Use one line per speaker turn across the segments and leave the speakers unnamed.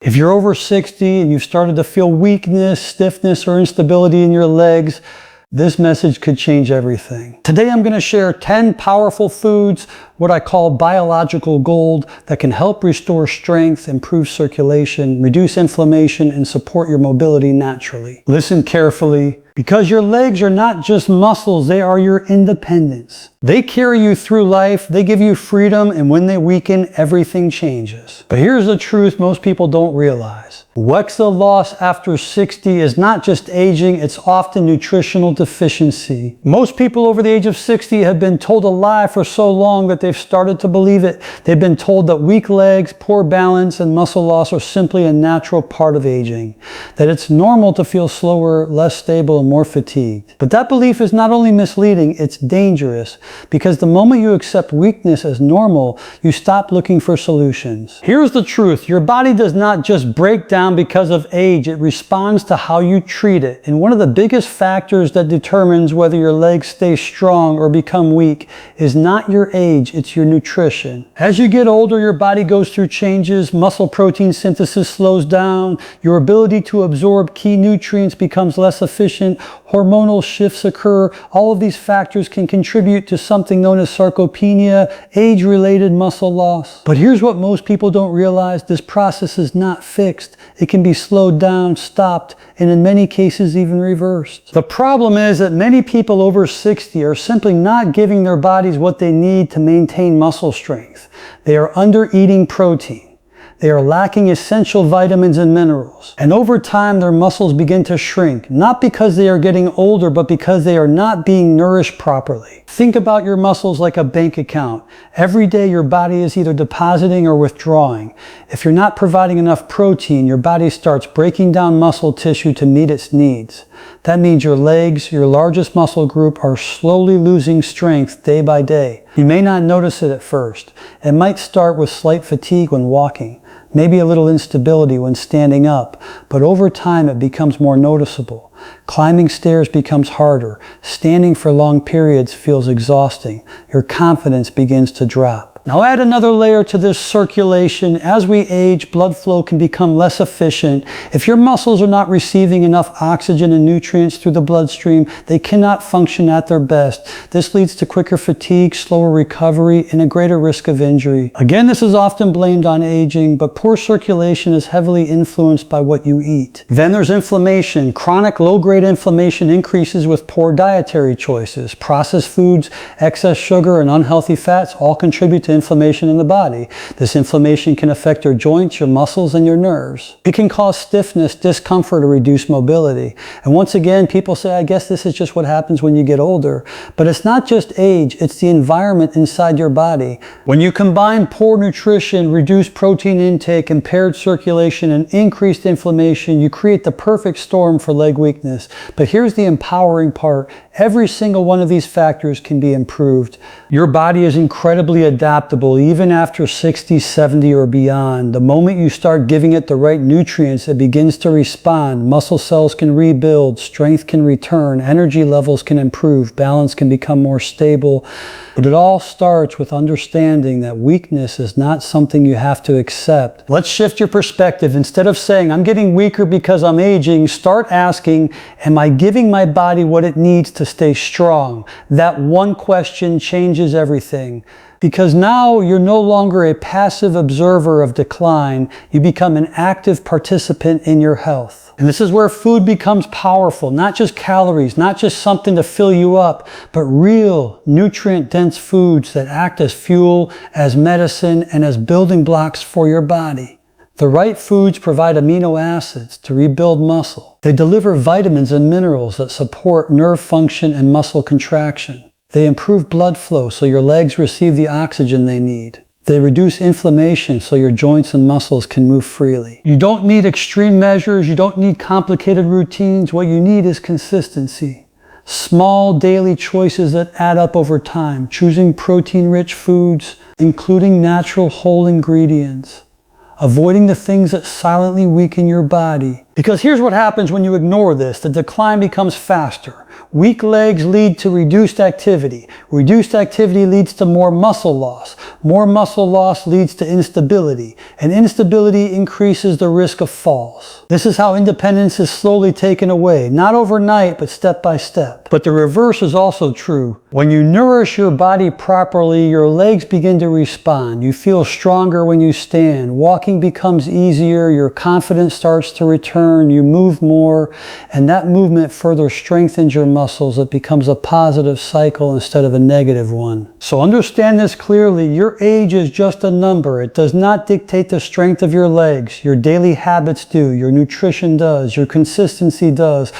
If you're over 60 and you've started to feel weakness, stiffness, or instability in your legs, this message could change everything. Today I'm going to share 10 powerful foods, what I call biological gold, that can help restore strength, improve circulation, reduce inflammation, and support your mobility naturally. Listen carefully, because your legs are not just muscles, they are your independence. They carry you through life, they give you freedom, and when they weaken, everything changes. But here's the truth most people don't realize. Wexa loss after 60 is not just aging, it's often nutritional deficiency. Most people over the age of 60 have been told a lie for so long that they've started to believe it. They've been told that weak legs, poor balance, and muscle loss are simply a natural part of aging. That it's normal to feel slower, less stable, and more fatigued. But that belief is not only misleading, it's dangerous. Because the moment you accept weakness as normal, you stop looking for solutions. Here's the truth. Your body does not just break down because of age. It responds to how you treat it. And one of the biggest factors that determines whether your legs stay strong or become weak is not your age, it's your nutrition. As you get older, your body goes through changes. Muscle protein synthesis slows down. Your ability to absorb key nutrients becomes less efficient. Hormonal shifts occur. All of these factors can contribute to something known as sarcopenia, age-related muscle loss. But here's what most people don't realize. This process is not fixed. It can be slowed down, stopped, and in many cases even reversed. The problem is that many people over 60 are simply not giving their bodies what they need to maintain muscle strength. They are under-eating protein. They are lacking essential vitamins and minerals. And over time, their muscles begin to shrink, not because they are getting older, but because they are not being nourished properly. Think about your muscles like a bank account. Every day, your body is either depositing or withdrawing. If you're not providing enough protein, your body starts breaking down muscle tissue to meet its needs. That means your legs, your largest muscle group, are slowly losing strength day by day. You may not notice it at first. It might start with slight fatigue when walking, maybe a little instability when standing up, but over time it becomes more noticeable. Climbing stairs becomes harder. Standing for long periods feels exhausting. Your confidence begins to drop. Now add another layer to this circulation. As we age, blood flow can become less efficient. If your muscles are not receiving enough oxygen and nutrients through the bloodstream, they cannot function at their best. This leads to quicker fatigue, slower recovery, and a greater risk of injury. Again, this is often blamed on aging, but poor circulation is heavily influenced by what you eat. Then there's inflammation. Chronic low-grade inflammation increases with poor dietary choices. Processed foods, excess sugar, and unhealthy fats all contribute to inflammation in the body. This inflammation can affect your joints, your muscles, and your nerves. It can cause stiffness, discomfort, or reduce mobility. And once again, people say, I guess this is just what happens when you get older. But it's not just age, it's the environment inside your body. When you combine poor nutrition, reduced protein intake, impaired circulation, and increased inflammation, you create the perfect storm for leg weakness. But here's the empowering part. Every single one of these factors can be improved. Your body is incredibly adaptable even after 60, 70, or beyond. The moment you start giving it the right nutrients, it begins to respond. Muscle cells can rebuild, strength can return, energy levels can improve, balance can become more stable. But it all starts with understanding that weakness is not something you have to accept. Let's shift your perspective. Instead of saying, I'm getting weaker because I'm aging, start asking, am I giving my body what it needs to stay strong? That one question changes everything. Because now you're no longer a passive observer of decline, you become an active participant in your health. And this is where food becomes powerful, not just calories, not just something to fill you up, but real nutrient-dense foods that act as fuel, as medicine, and as building blocks for your body. The right foods provide amino acids to rebuild muscle. They deliver vitamins and minerals that support nerve function and muscle contraction. They improve blood flow so your legs receive the oxygen they need. They reduce inflammation so your joints and muscles can move freely. You don't need extreme measures. You don't need complicated routines. What you need is consistency. Small daily choices that add up over time. Choosing protein-rich foods, including natural whole ingredients. Avoiding the things that silently weaken your body. Because here's what happens when you ignore this. The decline becomes faster. Weak legs lead to reduced activity. Reduced activity leads to more muscle loss. More muscle loss leads to instability. And instability increases the risk of falls. This is how independence is slowly taken away. Not overnight, but step by step. But the reverse is also true. When you nourish your body properly, your legs begin to respond. You feel stronger when you stand. Walking becomes easier. Your confidence starts to return. You move more. And that movement further strengthens your muscles. It becomes a positive cycle instead of a negative one. So understand this clearly. Your age is just a number. It does not dictate the strength of your legs. Your daily habits do. Your nutrition does. Your consistency does.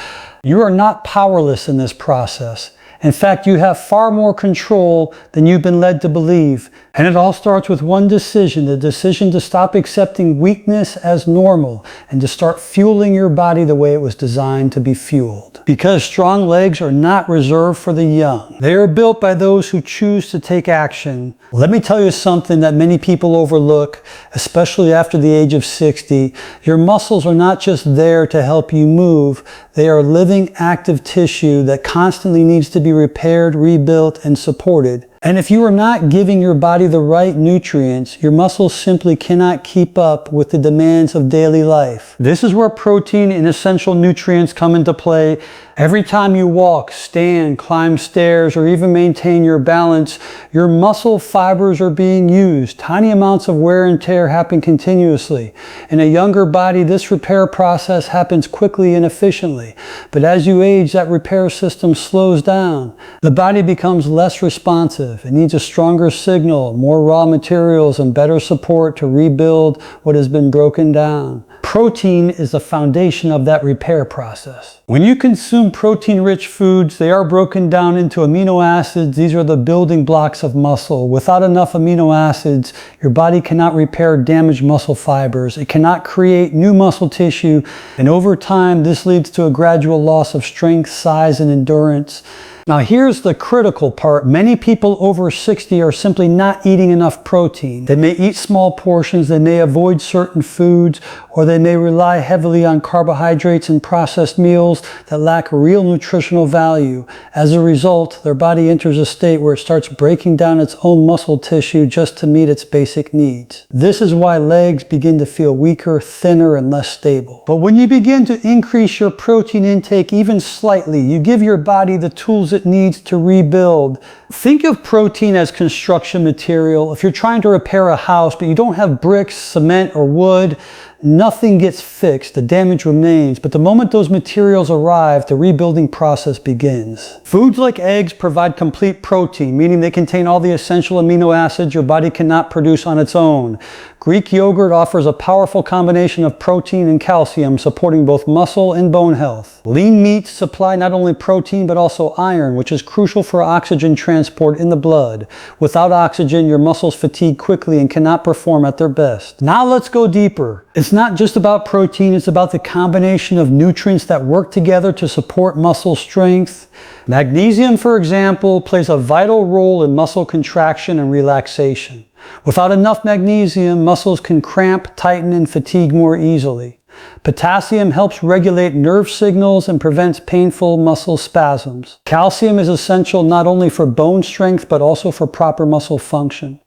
You are not powerless in this process. In fact, you have far more control than you've been led to believe. And it all starts with one decision, the decision to stop accepting weakness as normal and to start fueling your body the way it was designed to be fueled. Because strong legs are not reserved for the young. They are built by those who choose to take action. Let me tell you something that many people overlook, especially after the age of 60. Your muscles are not just there to help you move. They are living, active tissue that constantly needs to be repaired, rebuilt, and supported. And if you are not giving your body the right nutrients, your muscles simply cannot keep up with the demands of daily life. This is where protein and essential nutrients come into play. Every time you walk, stand, climb stairs, or even maintain your balance, your muscle fibers are being used. Tiny amounts of wear and tear happen continuously. In a younger body, this repair process happens quickly and efficiently. But as you age, that repair system slows down. The body becomes less responsive. It needs a stronger signal, more raw materials, and better support to rebuild what has been broken down. Protein is the foundation of that repair process. When you consume protein-rich foods, they are broken down into amino acids. These are the building blocks of muscle. Without enough amino acids, your body cannot repair damaged muscle fibers. It cannot create new muscle tissue, and over time, this leads to a gradual loss of strength, size, and endurance. Now here's the critical part. Many people over 60 are simply not eating enough protein. They may eat small portions, they may avoid certain foods, or they may rely heavily on carbohydrates and processed meals that lack real nutritional value. As a result, their body enters a state where it starts breaking down its own muscle tissue just to meet its basic needs. This is why legs begin to feel weaker, thinner, and less stable. But when you begin to increase your protein intake even slightly, you give your body the tools it needs to rebuild. Think of protein as construction material. If you're trying to repair a house, but you don't have bricks, cement, or wood, nothing gets fixed, the damage remains. But the moment those materials arrive, the rebuilding process begins. Foods like eggs provide complete protein, meaning they contain all the essential amino acids your body cannot produce on its own. Greek yogurt offers a powerful combination of protein and calcium, supporting both muscle and bone health. Lean meats supply not only protein, but also iron, which is crucial for oxygen transport in the blood. Without oxygen, your muscles fatigue quickly and cannot perform at their best. Now let's go deeper. It's not just about protein, it's about the combination of nutrients that work together to support muscle strength. Magnesium, for example, plays a vital role in muscle contraction and relaxation. Without enough magnesium, muscles can cramp, tighten, and fatigue more easily. Potassium helps regulate nerve signals and prevents painful muscle spasms. Calcium is essential not only for bone strength, but also for proper muscle function.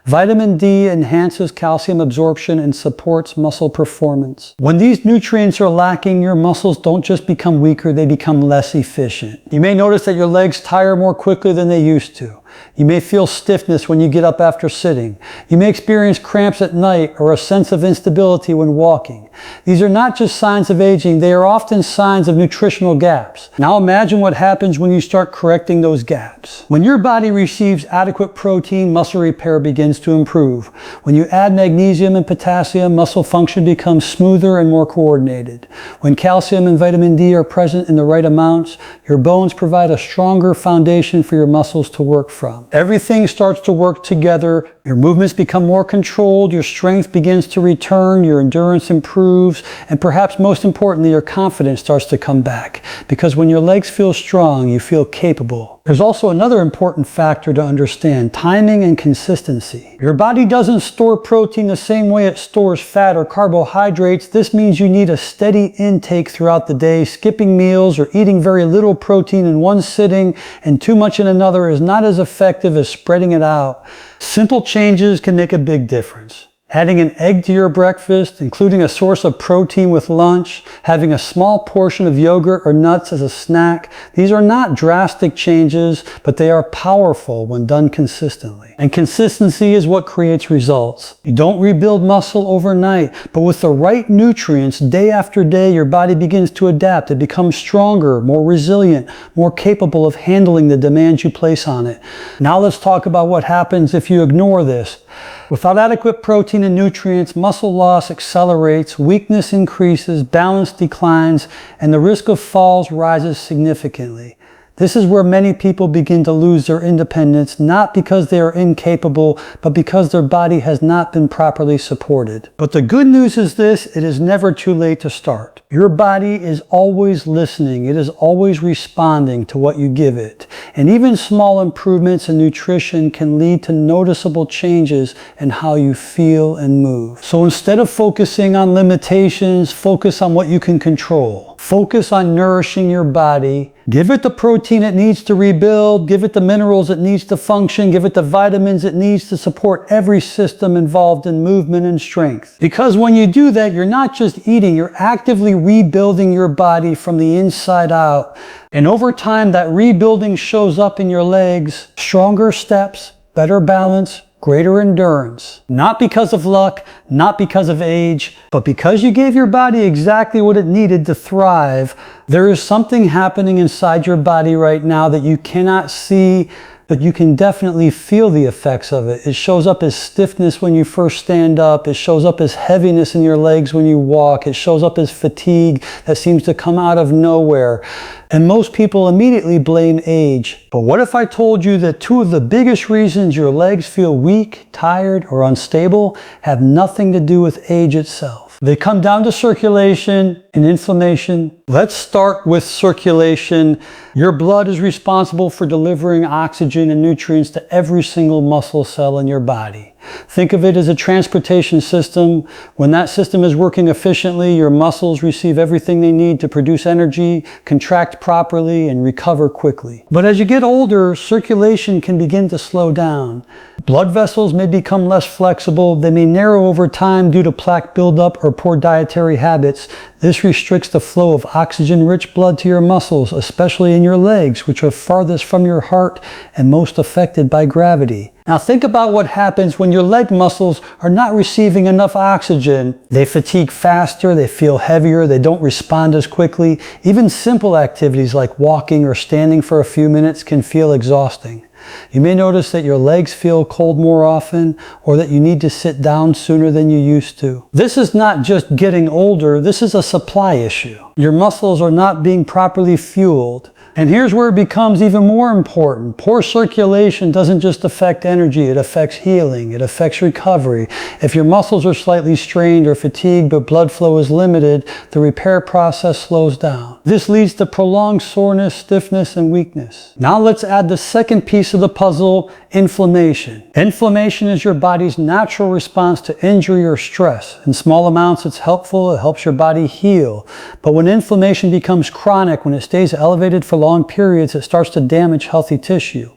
Vitamin D enhances calcium absorption and supports muscle performance. When these nutrients are lacking, your muscles don't just become weaker, they become less efficient. You may notice that your legs tire more quickly than they used to. You may feel stiffness when you get up after sitting. You may experience cramps at night or a sense of instability when walking. These are not just signs of aging, they are often signs of nutritional gaps. Now imagine what happens when you start correcting those gaps. When your body receives adequate protein, muscle repair begins to improve. When you add magnesium and potassium, muscle function becomes smoother and more coordinated. When calcium and vitamin D are present in the right amounts, your bones provide a stronger foundation for your muscles to work from. Everything starts to work together. Your movements become more controlled, your strength begins to return, your endurance improves, and perhaps most importantly, your confidence starts to come back. Because when your legs feel strong, you feel capable. There's also another important factor to understand: timing and consistency. Your body doesn't store protein the same way it stores fat or carbohydrates. This means you need a steady intake throughout the day. Skipping meals or eating very little protein in one sitting and too much in another is not as effective as spreading it out. Simple changes can make a big difference. Adding an egg to your breakfast, including a source of protein with lunch, having a small portion of yogurt or nuts as a snack. These are not drastic changes, but they are powerful when done consistently. And consistency is what creates results. You don't rebuild muscle overnight, but with the right nutrients, day after day, your body begins to adapt. It becomes stronger, more resilient, more capable of handling the demands you place on it. Now let's talk about what happens if you ignore this. Without adequate protein and nutrients, muscle loss accelerates, weakness increases, balance declines, and the risk of falls rises significantly. This is where many people begin to lose their independence, not because they are incapable, but because their body has not been properly supported. But the good news is this: it is never too late to start. Your body is always listening. It is always responding to what you give it. And even small improvements in nutrition can lead to noticeable changes in how you feel and move. So instead of focusing on limitations, focus on what you can control. Focus on nourishing your body. Give it the protein it needs to rebuild. Give it the minerals it needs to function. Give it the vitamins it needs to support every system involved in movement and strength. Because when you do that, you're not just eating, you're actively rebuilding your body from the inside out. And over time, that rebuilding shows up in your legs: stronger steps, better balance, greater endurance. Not because of luck, not because of age, but because you gave your body exactly what it needed to thrive. There is something happening inside your body right now that you cannot see, but you can definitely feel the effects of it. It shows up as stiffness when you first stand up. It shows up as heaviness in your legs when you walk. It shows up as fatigue that seems to come out of nowhere. And most people immediately blame age. But what if I told you that two of the biggest reasons your legs feel weak, tired, or unstable have nothing to do with age itself? They come down to circulation and inflammation. Let's start with circulation. Your blood is responsible for delivering oxygen and nutrients to every single muscle cell in your body. Think of it as a transportation system. When that system is working efficiently, your muscles receive everything they need to produce energy, contract properly, and recover quickly. But as you get older, circulation can begin to slow down. Blood vessels may become less flexible. They may narrow over time due to plaque buildup or poor dietary habits. This restricts the flow of oxygen-rich blood to your muscles, especially in your legs, which are farthest from your heart and most affected by gravity. Now think about what happens when your leg muscles are not receiving enough oxygen. They fatigue faster, they feel heavier, they don't respond as quickly. Even simple activities like walking or standing for a few minutes can feel exhausting. You may notice that your legs feel cold more often, or that you need to sit down sooner than you used to. This is not just getting older, this is a supply issue. Your muscles are not being properly fueled. And here's where it becomes even more important. Poor circulation doesn't just affect energy, it affects healing, it affects recovery. If your muscles are slightly strained or fatigued but blood flow is limited, the repair process slows down. This leads to prolonged soreness, stiffness, and weakness. Now let's add the second piece of the puzzle: inflammation. Inflammation is your body's natural response to injury or stress. In small amounts, it's helpful, it helps your body heal. But when inflammation becomes chronic, when it stays elevated for long periods, it starts to damage healthy tissue.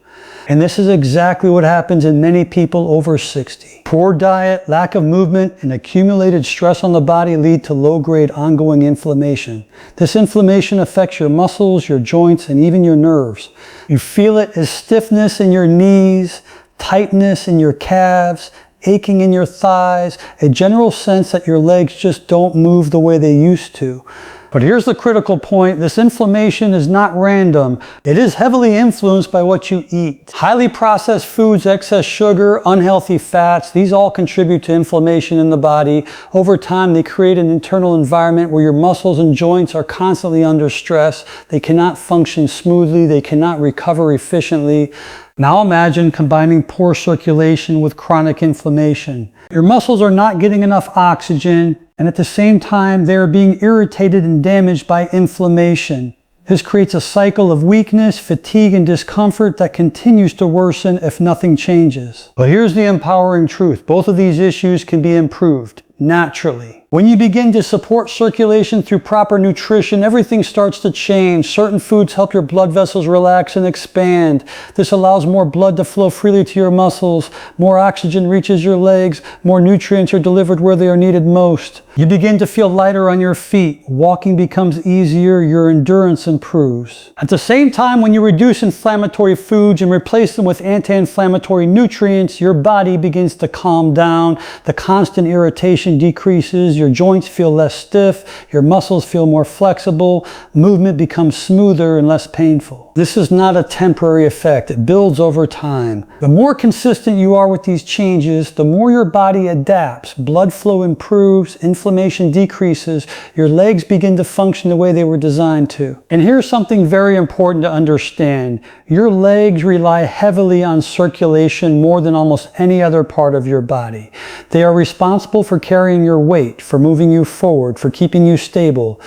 And this is exactly what happens in many people over 60. Poor diet, lack of movement, and accumulated stress on the body lead to low-grade ongoing inflammation. This inflammation affects your muscles, your joints, and even your nerves. You feel it as stiffness in your knees, tightness in your calves, aching in your thighs, a general sense that your legs just don't move the way they used to. But here's the critical point: this inflammation is not random. It is heavily influenced by what you eat. Highly processed foods, excess sugar, unhealthy fats, these all contribute to inflammation in the body. Over time, they create an internal environment where your muscles and joints are constantly under stress. They cannot function smoothly. They cannot recover efficiently. Now imagine combining poor circulation with chronic inflammation. Your muscles are not getting enough oxygen, and at the same time, they are being irritated and damaged by inflammation. This creates a cycle of weakness, fatigue, and discomfort that continues to worsen if nothing changes. But here's the empowering truth. Both of these issues can be improved naturally. When you begin to support circulation through proper nutrition, everything starts to change. Certain foods help your blood vessels relax and expand. This allows more blood to flow freely to your muscles. More oxygen reaches your legs. More nutrients are delivered where they are needed most. You begin to feel lighter on your feet. Walking becomes easier. Your endurance improves. At the same time, when you reduce inflammatory foods and replace them with anti-inflammatory nutrients, your body begins to calm down. The constant irritation decreases. Your joints feel less stiff, your muscles feel more flexible, movement becomes smoother and less painful. This is not a temporary effect, it builds over time. The more consistent you are with these changes, the more your body adapts. Blood flow improves, inflammation decreases, your legs begin to function the way they were designed to. And here's something very important to understand. Your legs rely heavily on circulation more than almost any other part of your body. They are responsible for carrying your weight, for moving you forward, for keeping you stable.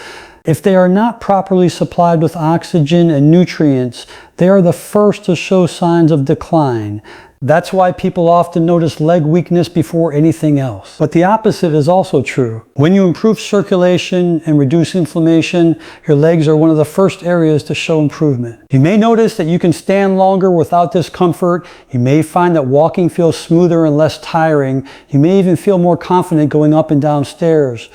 If they are not properly supplied with oxygen and nutrients, they are the first to show signs of decline. That's why people often notice leg weakness before anything else. But the opposite is also true. When you improve circulation and reduce inflammation, your legs are one of the first areas to show improvement. You may notice that you can stand longer without discomfort. You may find that walking feels smoother and less tiring. You may even feel more confident going up and down stairs.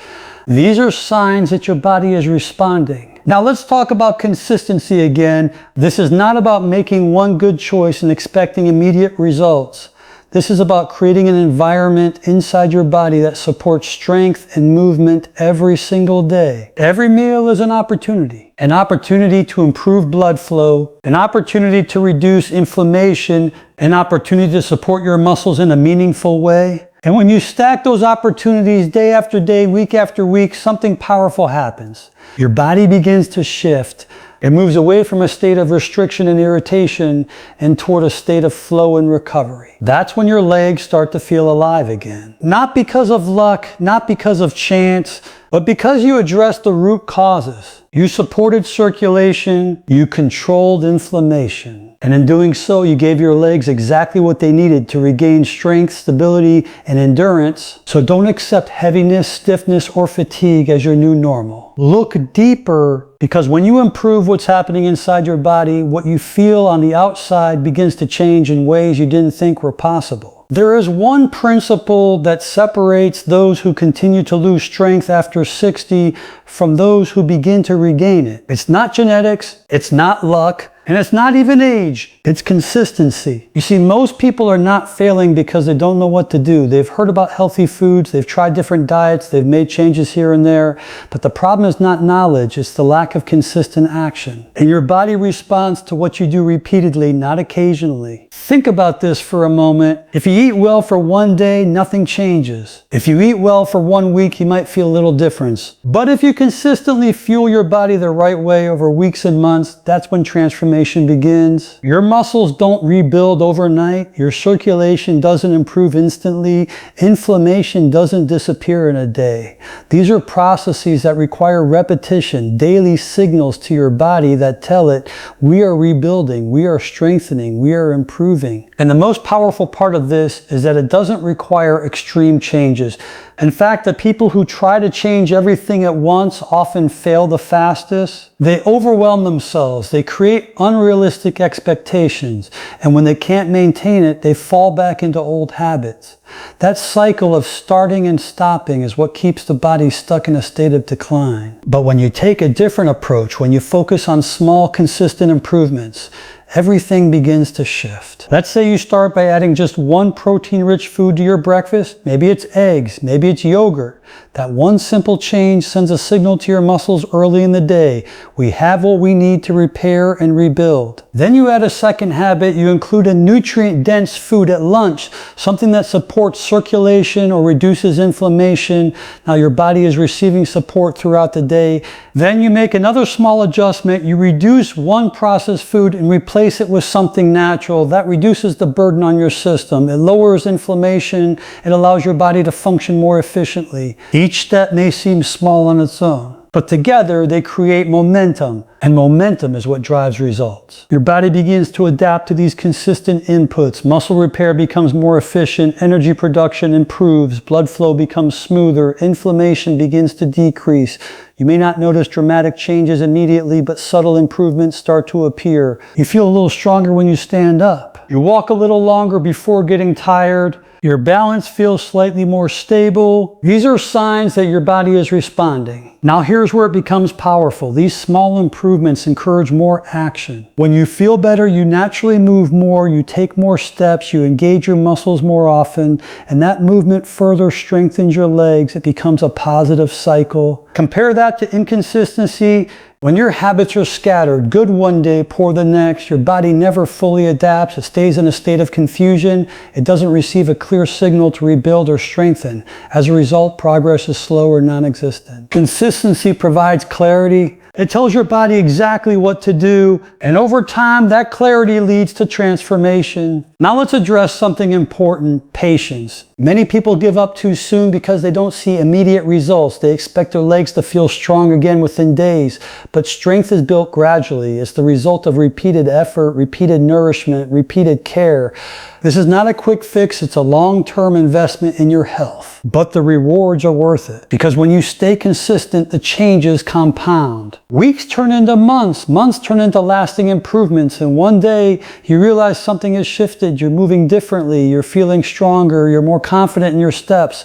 These are signs that your body is responding. Now let's talk about consistency again. This is not about making one good choice and expecting immediate results. This is about creating an environment inside your body that supports strength and movement every single day. Every meal is an opportunity to improve blood flow, an opportunity to reduce inflammation, an opportunity to support your muscles in a meaningful way. And when you stack those opportunities day after day, week after week, something powerful happens. Your body begins to shift. It moves away from a state of restriction and irritation and toward a state of flow and recovery. That's when your legs start to feel alive again. Not because of luck, not because of chance, but because you addressed the root causes. You supported circulation, you controlled inflammation. And in doing so, you gave your legs exactly what they needed to regain strength, stability, and endurance. So don't accept heaviness, stiffness, or fatigue as your new normal. Look deeper, because when you improve what's happening inside your body, what you feel on the outside begins to change in ways you didn't think were possible. There is one principle that separates those who continue to lose strength after 60 from those who begin to regain it. It's not genetics, it's not luck, and it's not even age, it's consistency. You see, most people are not failing because they don't know what to do. They've heard about healthy foods, they've tried different diets, they've made changes here and there, but the problem is not knowledge, it's the lack of consistent action. And your body responds to what you do repeatedly, not occasionally. Think about this for a moment. If you eat well for one day, nothing changes. If you eat well for 1 week, you might feel a little difference. But if you consistently fuel your body the right way over weeks and months, that's when transformation begins. Your muscles don't rebuild overnight. Your circulation doesn't improve instantly. Inflammation doesn't disappear in a day. These are processes that require repetition, daily signals to your body that tell it, we are rebuilding, we are strengthening, we are improving. And the most powerful part of this is that it doesn't require extreme changes. In fact, the people who try to change everything at once often fail the fastest. They overwhelm themselves. They create unrealistic expectations. And when they can't maintain it, they fall back into old habits. That cycle of starting and stopping is what keeps the body stuck in a state of decline. But when you take a different approach, when you focus on small, consistent improvements, everything begins to shift. Let's say you start by adding just one protein-rich food to your breakfast. Maybe it's eggs, maybe it's yogurt. That one simple change sends a signal to your muscles early in the day. We have what we need to repair and rebuild. Then you add a second habit. You include a nutrient-dense food at lunch, something that supports circulation or reduces inflammation. Now your body is receiving support throughout the day. Then you make another small adjustment. You reduce one processed food and replace it with something natural. That reduces the burden on your system. It lowers inflammation. It allows your body to function more efficiently. Each step may seem small on its own, But together they create momentum, and momentum is what drives results. Your body begins to adapt to these consistent inputs. Muscle repair becomes more efficient, energy production improves, blood flow becomes smoother, inflammation begins to decrease. You may not notice dramatic changes immediately, but subtle improvements start to appear. You feel a little stronger when you stand up. You walk a little longer before getting tired. Your balance feels slightly more stable. These are signs that your body is responding. Now here's where it becomes powerful. These small improvements encourage more action. When you feel better, you naturally move more, you take more steps, you engage your muscles more often, and that movement further strengthens your legs. It becomes a positive cycle. Compare that to inconsistency. When your habits are scattered, good one day, poor the next, your body never fully adapts. It stays in a state of confusion. It doesn't receive a clear signal to rebuild or strengthen. As a result, progress is slow or non-existent. Consistency provides clarity. It tells your body exactly what to do, and over time, that clarity leads to transformation. Now let's address something important: patience. Many people give up too soon because they don't see immediate results. They expect their legs to feel strong again within days, but strength is built gradually. It's the result of repeated effort, repeated nourishment, repeated care. This is not a quick fix, it's a long-term investment in your health. But the rewards are worth it, because when you stay consistent, the changes compound. Weeks turn into months, months turn into lasting improvements, and one day you realize something has shifted, you're moving differently, you're feeling stronger, you're more confident in your steps.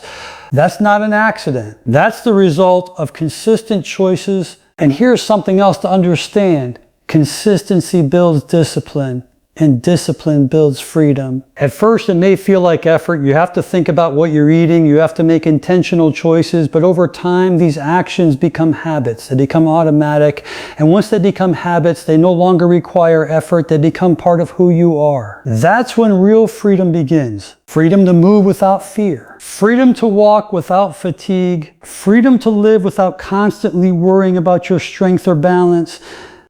That's not an accident. That's the result of consistent choices. And here's something else to understand. Consistency builds discipline, and discipline builds freedom. At first, it may feel like effort. You have to think about what you're eating. You have to make intentional choices. But over time, these actions become habits. They become automatic. And once they become habits, they no longer require effort. They become part of who you are. That's when real freedom begins. Freedom to move without fear. Freedom to walk without fatigue. Freedom to live without constantly worrying about your strength or balance.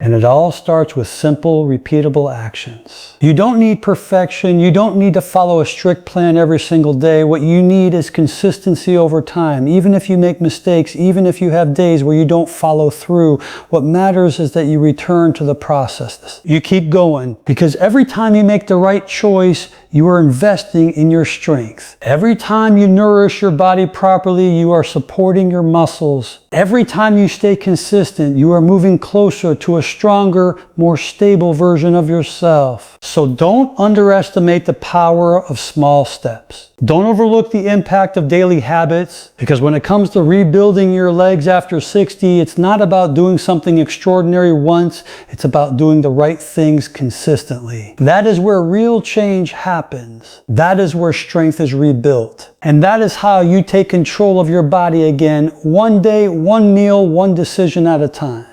And it all starts with simple, repeatable actions. You don't need perfection. You don't need to follow a strict plan every single day. What you need is consistency over time. Even if you make mistakes, even if you have days where you don't follow through, what matters is that you return to the process. You keep going, because every time you make the right choice, you are investing in your strength. Every time you nourish your body properly, you are supporting your muscles. Every time you stay consistent, you are moving closer to a stronger, more stable version of yourself. So don't underestimate the power of small steps. Don't overlook the impact of daily habits, because when it comes to rebuilding your legs after 60, it's not about doing something extraordinary once, it's about doing the right things consistently. That is where real change happens. That is where strength is rebuilt. And that is how you take control of your body again, one day, one meal, one decision at a time.